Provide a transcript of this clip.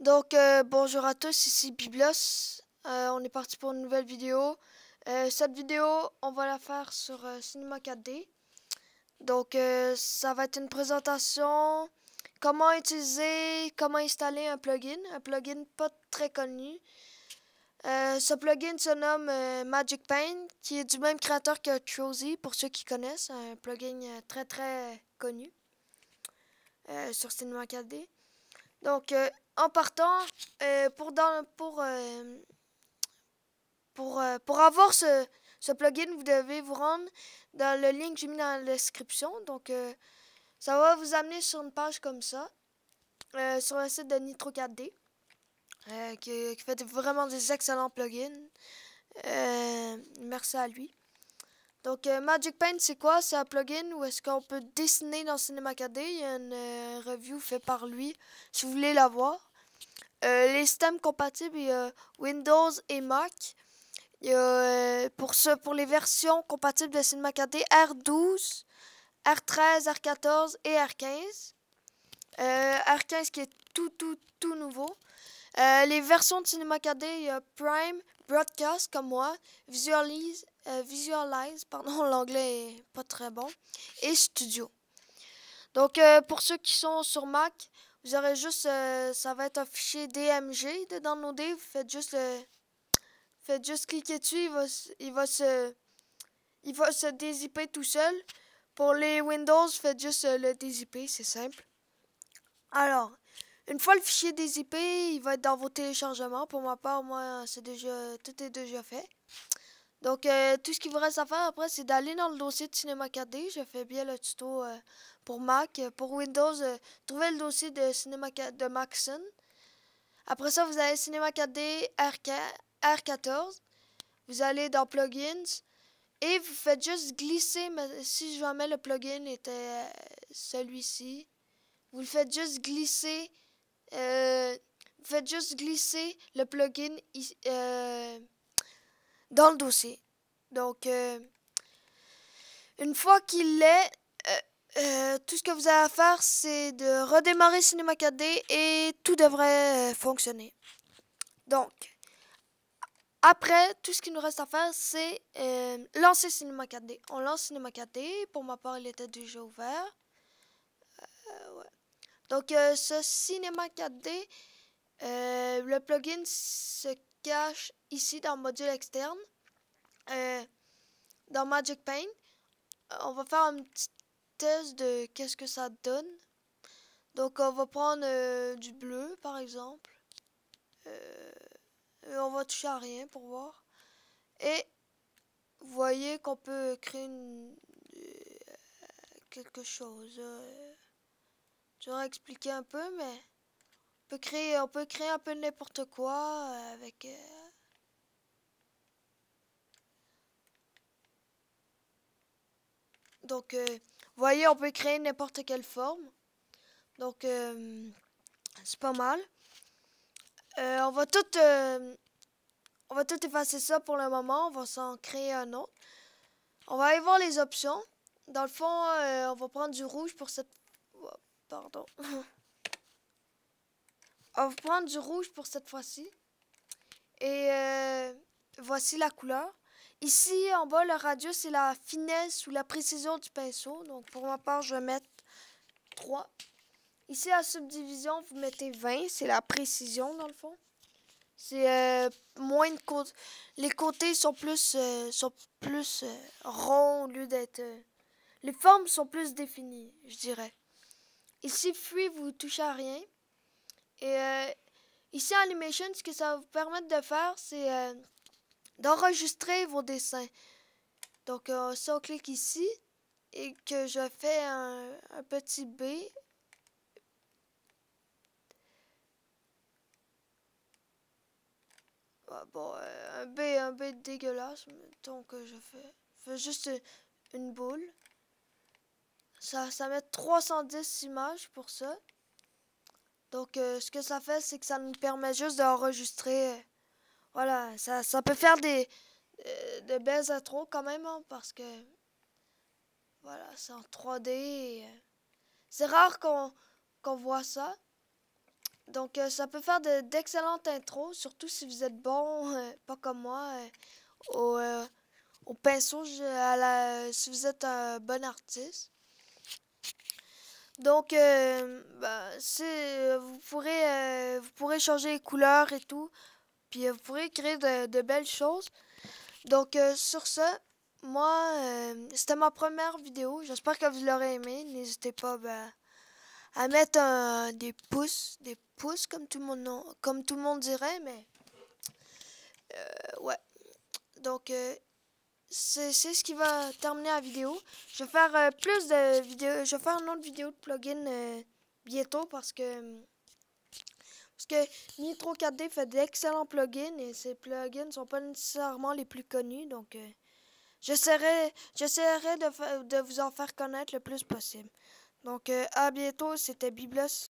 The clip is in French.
Donc, bonjour à tous, ici Biblos. On est parti pour une nouvelle vidéo. Cette vidéo, on va la faire sur Cinema 4D. Donc, ça va être une présentation, comment utiliser, comment installer un plugin pas très connu. Ce plugin se nomme Magic Paint, qui est du même créateur que Trozy, pour ceux qui connaissent, un plugin très très connu sur Cinema 4D. Donc, en partant, pour avoir ce plugin, vous devez vous rendre dans le lien que j'ai mis dans la description. Donc, ça va vous amener sur une page comme ça, sur le site de Nitro 4D, qui fait vraiment des excellents plugins. Merci à lui. Donc, Magic Paint, c'est quoi? C'est un plugin où est-ce qu'on peut dessiner dans Cinema 4D. Il y a une review faite par lui, si vous voulez la voir. Les systèmes compatibles, il y a Windows et Mac. Il y a, pour les versions compatibles de Cinema 4D, R12, R13, R14 et R15. R15 qui est tout nouveau. Les versions de Cinema 4D, il y a Prime, Broadcast comme moi, Visualize, pardon, l'anglais est pas très bon, et Studio. Donc, pour ceux qui sont sur Mac, vous aurez juste, ça va être un fichier DMG de downloader. Vous faites juste cliquer dessus, il va se dézipper tout seul. Pour les Windows, faites juste le dézipper, c'est simple. Alors, une fois le fichier dézippé, il va être dans vos téléchargements. Pour ma part, moi, tout est déjà fait. Donc, tout ce qu'il vous reste à faire après, c'est d'aller dans le dossier de Cinema 4D. Je fais bien le tuto pour Mac. Pour Windows, trouvez le dossier de Cinema 4 de Maxon. Après ça, vous allez Cinema 4D R14. Vous allez dans Plugins. Et vous faites juste glisser. Si jamais le plugin était celui-ci, vous le faites juste glisser. Vous faites juste glisser le plugin dans le dossier. Donc, une fois qu'il est, tout ce que vous avez à faire, c'est de redémarrer Cinema 4D et tout devrait fonctionner. Donc, après, tout ce qu'il nous reste à faire, c'est lancer Cinema 4D. On lance Cinema 4D. Pour ma part, il était déjà ouvert. Ouais. Donc, ce Cinema 4D, le plugin se cache ici dans le module externe. Dans Magic Paint, on va faire un petit test de qu'est-ce que ça donne. Donc, on va prendre du bleu, par exemple. On va toucher à rien pour voir. Et vous voyez qu'on peut créer quelque chose. Je vais expliquer un peu, mais on peut créer un peu n'importe quoi avec... Donc, vous voyez, on peut créer n'importe quelle forme. Donc, c'est pas mal. On va tout effacer ça pour le moment. On va s'en créer un autre. On va aller voir les options. Dans le fond, on va prendre du rouge pour cette... Oh, pardon. On va prendre du rouge pour cette fois-ci. Et voici la couleur. Ici, en bas, le radius, c'est la finesse ou la précision du pinceau. Donc, pour ma part, je vais mettre 3. Ici, à subdivision, vous mettez 20. C'est la précision, dans le fond. C'est moins de côtés. Les côtés sont plus ronds au lieu d'être... les formes sont plus définies, je dirais. Ici, Free, vous touchez à rien. Et ici, Animation, ce que ça va vous permettre de faire, c'est d'enregistrer vos dessins. Donc, si on clique ici et que je fais un petit B, bon, un B dégueulasse, donc je fais juste une boule. Ça met 310 images pour ça. Donc, ce que ça fait, c'est que ça nous permet juste d'enregistrer. Voilà, ça peut faire de belles intros quand même, hein, parce que, voilà, c'est en 3D. C'est rare qu'on voit ça. Donc, ça peut faire d'excellentes intros, surtout si vous êtes bon, pas comme moi, au pinceau, si vous êtes un bon artiste. Donc, vous pourrez changer les couleurs et tout, puis vous pourrez créer de belles choses. Donc, sur ce, moi, c'était ma première vidéo. J'espère que vous l'aurez aimé. N'hésitez pas à mettre des pouces comme tout le monde dirait, mais ouais. Donc, c'est ce qui va terminer la vidéo. Je vais faire plus de vidéos. Je vais faire une autre vidéo de plugin bientôt parce que Nitro 4D fait d'excellents plugins et ces plugins ne sont pas nécessairement les plus connus. Donc, j'essaierai de vous en faire connaître le plus possible. Donc, à bientôt. C'était Biblos.